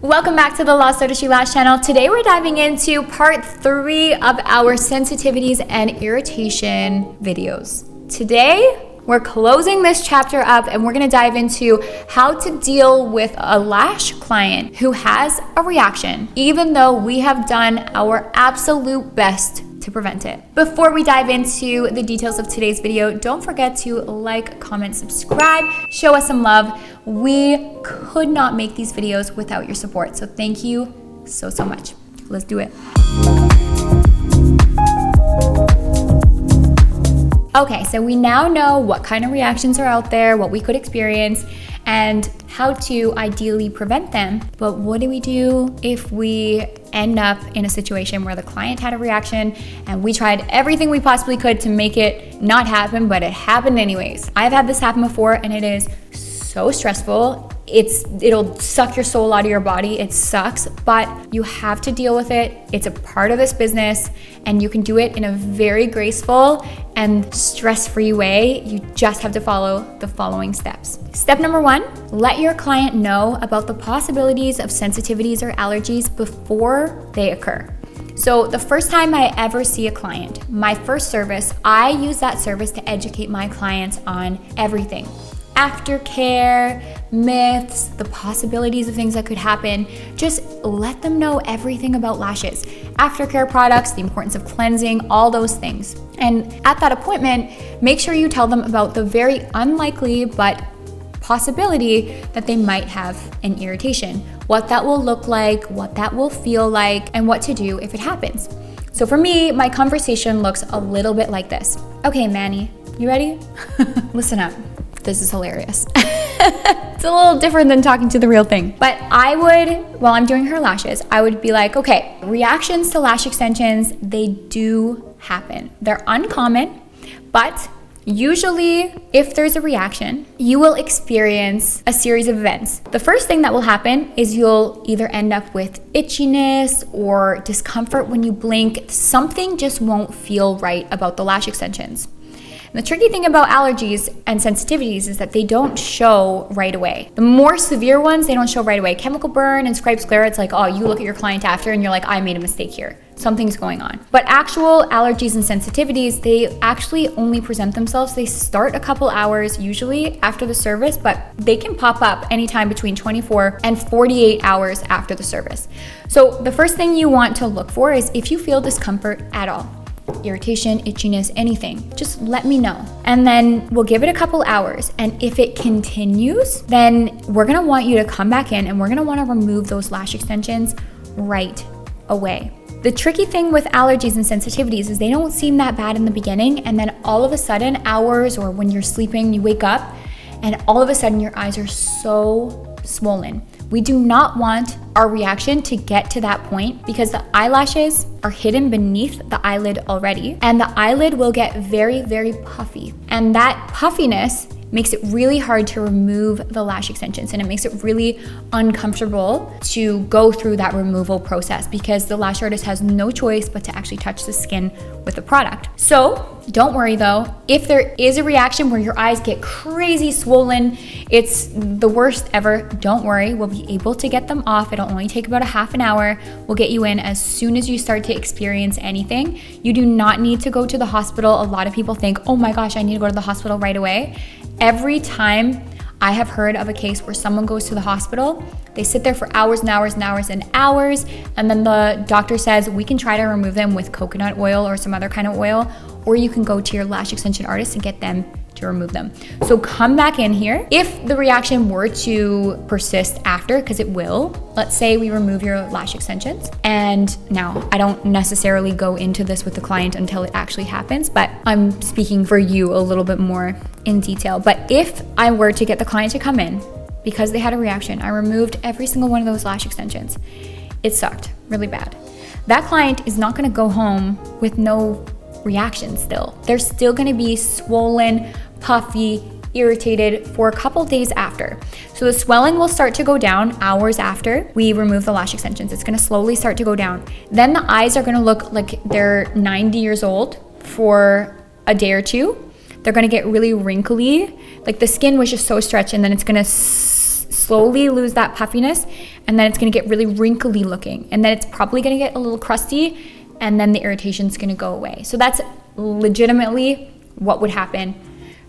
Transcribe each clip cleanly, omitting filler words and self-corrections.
Welcome back to the Lash channel. Today we're diving into part 3 of our sensitivities and irritation videos. Today we're closing this chapter up and we're going to dive into how to deal with a lash client who has a reaction, even though we have done our absolute best to prevent it. Before we dive into the details of today's video, don't forget to like, comment, subscribe, show us some love. We could not make these videos without your support, so thank you so much. Let's do it. Okay, so we now know what kind of reactions are out there, what we could experience, and how to ideally prevent them. But what do we do if we end up in a situation where the client had a reaction and we tried everything we possibly could to make it not happen, but it happened anyways? I've had this happen before and it is so stressful. It'll suck your soul out of your body. It sucks, but you have to deal with it. It's a part of this business and you can do it in a very graceful and stress-free way. You just have to follow the following steps. Step number 1, let your client know about the possibilities of sensitivities or allergies before they occur. So the first time I ever see a client, my first service, I use that service to educate my clients on everything. Aftercare, myths, the possibilities of things that could happen. Just let them know everything about lashes, aftercare products, the importance of cleansing, all those things. And at that appointment, make sure you tell them about the very unlikely but possibility that they might have an irritation, what that will look like, what that will feel like, and what to do if it happens. So for me, my conversation looks a little bit like this. Okay, Manny, you ready? Listen up. This is hilarious. It's a little different than talking to the real thing. But I would, while I'm doing her lashes, I would be like, okay, reactions to lash extensions, they do happen. They're uncommon, but usually if there's a reaction, you will experience a series of events. The first thing that will happen is you'll either end up with itchiness or discomfort when you blink. Something just won't feel right about the lash extensions. And the tricky thing about allergies and sensitivities is that they don't show right away. The more severe ones, they don't show right away. Chemical burn and scribe sclera, it's like, oh, you look at your client after and you're like, I made a mistake here. Something's going on. But actual allergies and sensitivities, they actually only present themselves. They start a couple hours usually after the service, but they can pop up anytime between 24 and 48 hours after the service. So the first thing you want to look for is if you feel discomfort at all. Irritation, itchiness, anything, just let me know. And then we'll give it a couple hours. And if it continues, then we're gonna want you to come back in and we're gonna wanna remove those lash extensions right away. The tricky thing with allergies and sensitivities is they don't seem that bad in the beginning, and then all of a sudden, hours or when you're sleeping, you wake up and all of a sudden your eyes are so swollen. We do not want our reaction to get to that point because the eyelashes are hidden beneath the eyelid already, and the eyelid will get very, very puffy. And that puffiness makes it really hard to remove the lash extensions, and it makes it really uncomfortable to go through that removal process because the lash artist has no choice but to actually touch the skin with the product. So don't worry though, if there is a reaction where your eyes get crazy swollen, it's the worst ever, don't worry, we'll be able to get them off. It'll only take about a half an hour. We'll get you in as soon as you start to experience anything. You do not need to go to the hospital. A lot of people think, oh my gosh, I need to go to the hospital right away. Every time I have heard of a case where someone goes to the hospital, they sit there for hours and hours and hours and hours, and then the doctor says, we can try to remove them with coconut oil or some other kind of oil, or you can go to your lash extension artist and get them to remove them. So come back in here. If the reaction were to persist after, because it will, let's say we remove your lash extensions, and now I don't necessarily go into this with the client until it actually happens, but I'm speaking for you a little bit more in detail. But if I were to get the client to come in because they had a reaction, I removed every single one of those lash extensions. It sucked really bad. That client is not gonna go home with no reaction still. They're still gonna be swollen, puffy, irritated for a couple days after. So the swelling will start to go down hours after we remove the lash extensions. It's gonna slowly start to go down. Then the eyes are gonna look like they're 90 years old for a day or two. They're gonna get really wrinkly. Like the skin was just so stretched, and then it's gonna slowly lose that puffiness, and then it's gonna get really wrinkly looking, and then it's probably gonna get a little crusty, and then the irritation's gonna go away. So that's legitimately what would happen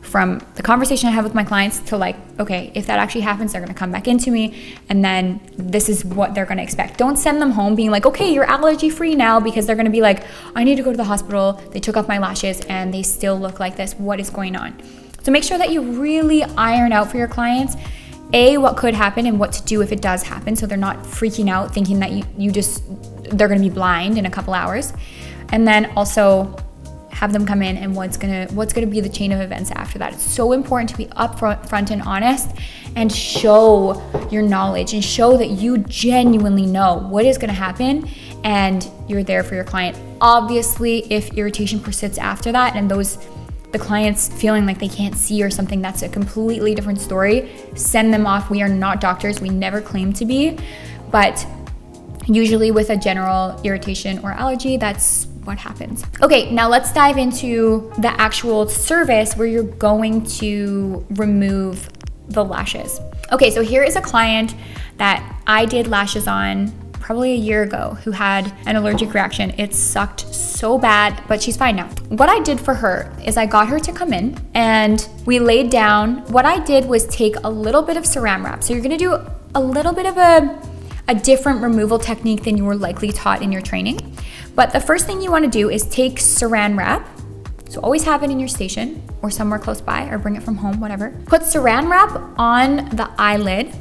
from the conversation I have with my clients to like, okay, if that actually happens, they're gonna come back into me, and then this is what they're gonna expect. Don't send them home being like, okay, you're allergy free now, because they're gonna be like, I need to go to the hospital, they took off my lashes and they still look like this, what is going on? So make sure that you really iron out for your clients, what could happen and what to do if it does happen, so they're not freaking out thinking that they're gonna be blind in a couple hours. And then also have them come in and what's gonna be the chain of events after that. It's so important to be upfront and honest and show your knowledge and show that you genuinely know what is gonna happen and you're there for your client. Obviously, if irritation persists after that and the client's feeling like they can't see or something, that's a completely different story. Send them off. We are not doctors. We never claim to be, but usually with a general irritation or allergy, that's what happens. Okay, now let's dive into the actual service where you're going to remove the lashes. Okay, so here is a client that I did lashes on probably a year ago who had an allergic reaction. It sucked so bad, but she's fine now. What I did for her is I got her to come in and we laid down. What I did was take a little bit of saran wrap. So you're gonna do a little bit of a different removal technique than you were likely taught in your training. But the first thing you wanna do is take saran wrap. So always have it in your station or somewhere close by, or bring it from home, whatever. Put saran wrap on the eyelid,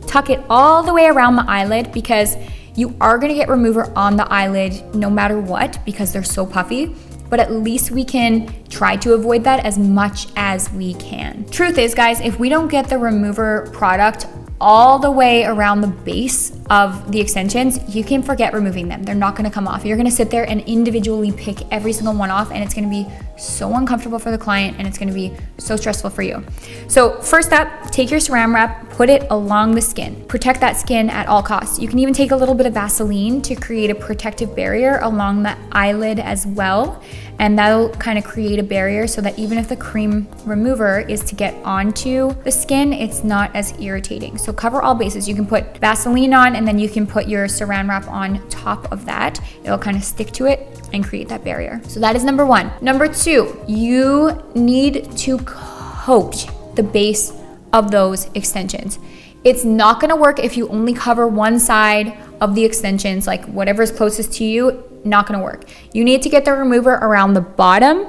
tuck it all the way around the eyelid, because you are gonna get remover on the eyelid no matter what, because they're so puffy, but at least we can try to avoid that as much as we can. Truth is, guys, if we don't get the remover product all the way around the base of the extensions, you can forget removing them. They're not gonna come off. You're gonna sit there and individually pick every single one off, and it's gonna be so uncomfortable for the client, and it's gonna be so stressful for you. So first up, take your saran wrap, put it along the skin. Protect that skin at all costs. You can even take a little bit of Vaseline to create a protective barrier along the eyelid as well, and that'll kind of create a barrier so that even if the cream remover is to get onto the skin, it's not as irritating. So cover all bases. You can put Vaseline on, and then you can put your saran wrap on top of that. It'll kind of stick to it and create that barrier. So that is number one. Number two, you need to coat the base of those extensions. It's not gonna work if you only cover one side of the extensions, like whatever's closest to you, not gonna work. You need to get the remover around the bottom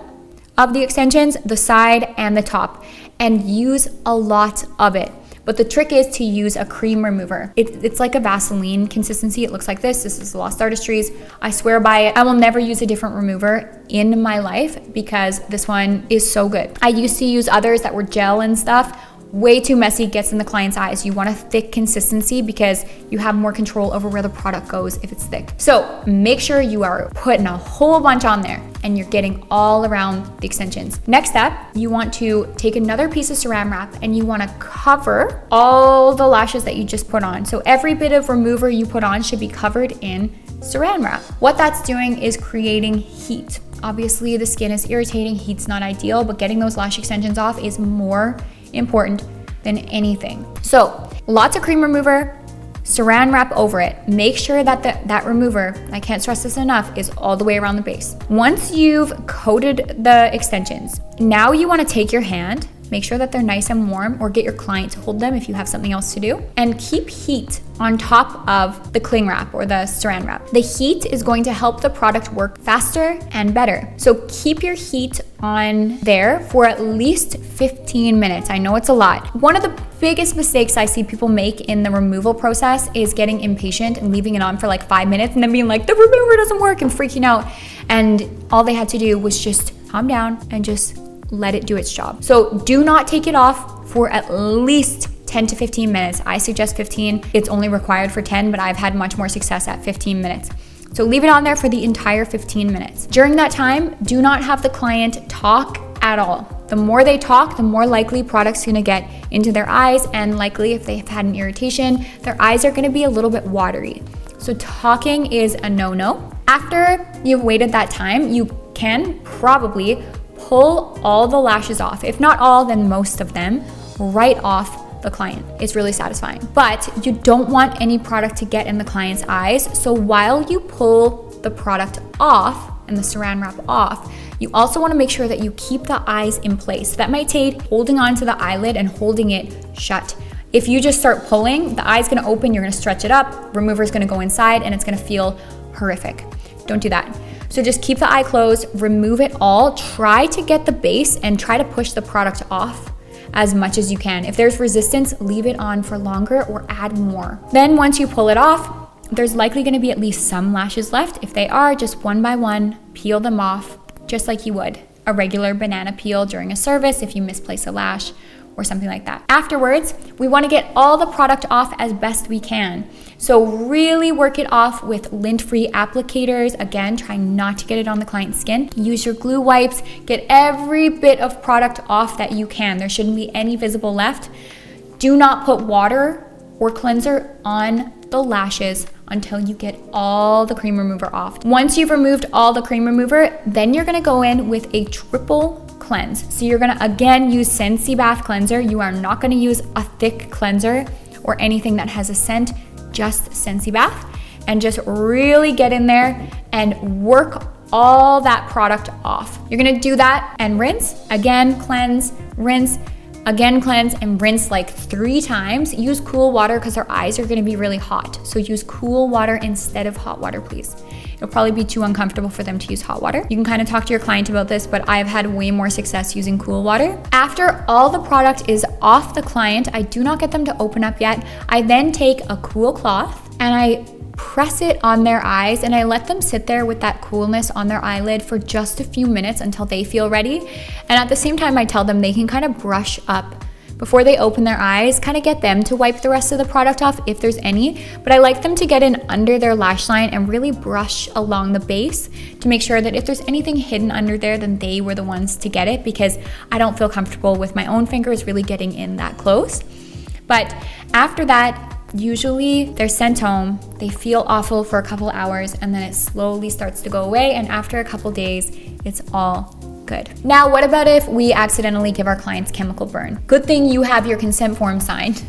of the extensions, the side and the top, and use a lot of it. But the trick is to use a cream remover. It's like a Vaseline consistency. It looks like this. This is Lost Artistry's. I swear by it. I will never use a different remover in my life because this one is so good. I used to use others that were gel and stuff. Way too messy, gets in the client's eyes. You want a thick consistency because you have more control over where the product goes if it's thick. So make sure you are putting a whole bunch on there and you're getting all around the extensions. Next up, you want to take another piece of saran wrap and you want to cover all the lashes that you just put on. So every bit of remover you put on should be covered in saran wrap. What that's doing is creating heat. Obviously the skin is irritating, heat's not ideal, but getting those lash extensions off is more important than anything. So lots of cream remover, saran wrap over it. Make sure that that remover, I can't stress this enough, is all the way around the base. Once you've coated the extensions, now you want to take your hand, make sure that they're nice and warm, or get your client to hold them if you have something else to do, and keep heat on top of the cling wrap or the saran wrap. The heat is going to help the product work faster and better. So keep your heat on there for at least 15 minutes. I know it's a lot. One of the biggest mistakes I see people make in the removal process is getting impatient and leaving it on for like 5 minutes and then being like, the remover doesn't work, and freaking out. And all they had to do was just calm down and just let it do its job. So do not take it off for at least 10 to 15 minutes. I suggest 15. It's only required for 10, but I've had much more success at 15 minutes. So leave it on there for the entire 15 minutes. During that time, do not have the client talk at all. The more they talk, the more likely product's gonna get into their eyes, and likely if they've had an irritation, their eyes are gonna be a little bit watery. So talking is a no-no. After you've waited that time, you can probably pull all the lashes off. If not all, then most of them right off the client. It's really satisfying. But you don't want any product to get in the client's eyes. So while you pull the product off and the saran wrap off, you also want to make sure that you keep the eyes in place. That might take holding onto the eyelid and holding it shut. If you just start pulling, the eye's gonna open, you're gonna stretch it up, remover's gonna go inside, and it's gonna feel horrific. Don't do that. So just keep the eye closed, remove it all, try to get the base and try to push the product off as much as you can. If there's resistance, leave it on for longer or add more. Then once you pull it off, there's likely gonna be at least some lashes left. If they are, just one by one, peel them off, just like you would a regular banana peel during a service if you misplace a lash or something like that. Afterwards, we want to get all the product off as best we can. So really work it off with lint-free applicators. Again, try not to get it on the client's skin. Use your glue wipes, get every bit of product off that you can. There shouldn't be any visible left. Do not put water or cleanser on the lashes until you get all the cream remover off. Once you've removed all the cream remover, then you're gonna go in with a triple cleanse. So you're gonna again use Sensi Bath cleanser. You are not gonna use a thick cleanser or anything that has a scent, just Sensi Bath, and just really get in there and work all that product off. You're gonna do that and rinse, again cleanse, rinse, again cleanse, and rinse like 3 times. Use cool water because our eyes are gonna be really hot. So use cool water instead of hot water, please. It'll probably be too uncomfortable for them to use hot water. You can kind of talk to your client about this, but I've had way more success using cool water. After all the product is off the client, I do not get them to open up yet. I then take a cool cloth and I press it on their eyes and I let them sit there with that coolness on their eyelid for just a few minutes until they feel ready. And at the same time, I tell them they can kind of brush up before they open their eyes, kind of get them to wipe the rest of the product off if there's any. But I like them to get in under their lash line and really brush along the base to make sure that if there's anything hidden under there, then they were the ones to get it, because I don't feel comfortable with my own fingers really getting in that close. But after that, usually they're sent home, they feel awful for a couple hours, and then it slowly starts to go away, and after a couple days, it's all good. Now, what about if we accidentally give our clients chemical burn? Good thing you have your consent form signed.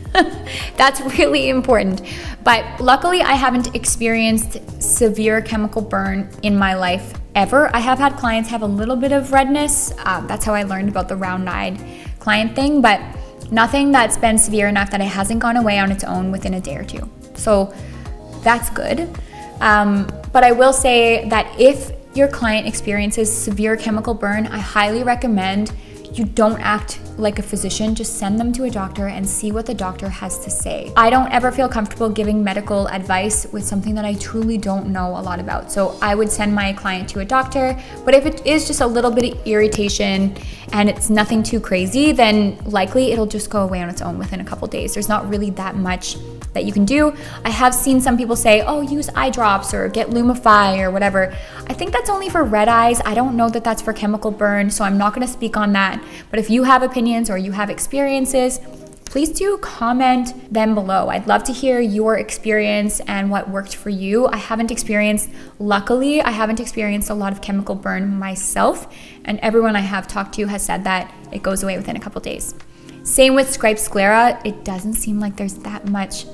That's really important. But luckily, I haven't experienced severe chemical burn in my life ever. I have had clients have a little bit of redness. That's how I learned about the round-eyed client thing, but nothing that's been severe enough that it hasn't gone away on its own within a day or two. So that's good. But I will say that if your client experiences severe chemical burn, I highly recommend you don't act like a physician. Just send them to a doctor and see what the doctor has to say. I don't ever feel comfortable giving medical advice with something that I truly don't know a lot about. So I would send my client to a doctor, but if it is just a little bit of irritation and it's nothing too crazy, then likely it'll just go away on its own within a couple days. There's not really that much that you can do. I have seen some people say, oh, use eye drops or get Lumify or whatever. I think that's only for red eyes. I don't know that that's for chemical burn, so I'm not gonna speak on that. But if you have opinions or you have experiences, please do comment them below. I'd love to hear your experience and what worked for you. Luckily, I haven't experienced a lot of chemical burn myself, and everyone I have talked to has said that it goes away within a couple days. Same with striped sclera. It doesn't seem like there's that much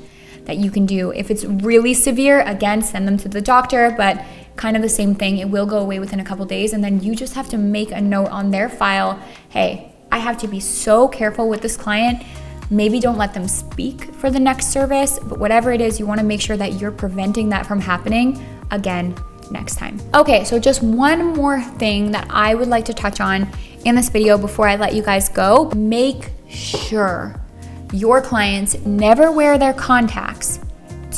that you can do. If it's really severe, again, send them to the doctor, but kind of the same thing. It will go away within a couple days, and then you just have to make a note on their file. Hey, I have to be so careful with this client. Maybe don't let them speak for the next service, but whatever it is, you want to make sure that you're preventing that from happening again next time. Okay, so just one more thing that I would like to touch on in this video before I let you guys go. Make sure your clients never wear their contacts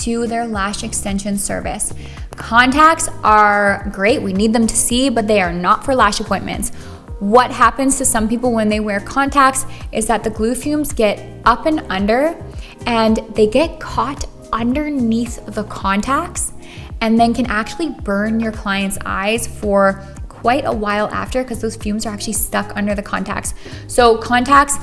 to their lash extension service. Contacts are great, we need them to see, but they are not for lash appointments. What happens to some people when they wear contacts is that the glue fumes get up and under, and they get caught underneath the contacts and then can actually burn your client's eyes for quite a while after, because those fumes are actually stuck under the contacts. So contacts,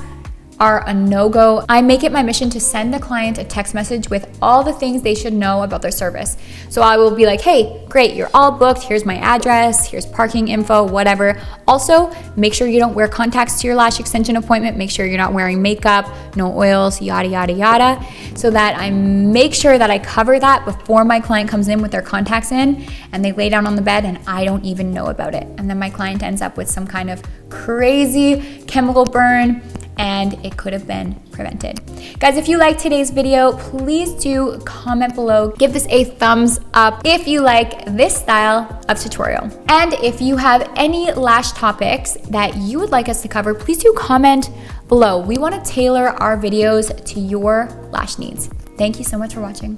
are a no-go. I make it my mission to send the client a text message with all the things they should know about their service. So I will be like, hey, great, you're all booked. Here's my address, here's parking info, whatever. Also, make sure you don't wear contacts to your lash extension appointment. Make sure you're not wearing makeup, no oils, yada, yada, yada. So that I make sure that I cover that before my client comes in with their contacts in and they lay down on the bed and I don't even know about it. And then my client ends up with some kind of crazy chemical burn, and it could have been prevented. Guys, if you liked today's video, please do comment below. Give this a thumbs up if you like this style of tutorial. And if you have any lash topics that you would like us to cover, please do comment below. We want to tailor our videos to your lash needs. Thank you so much for watching.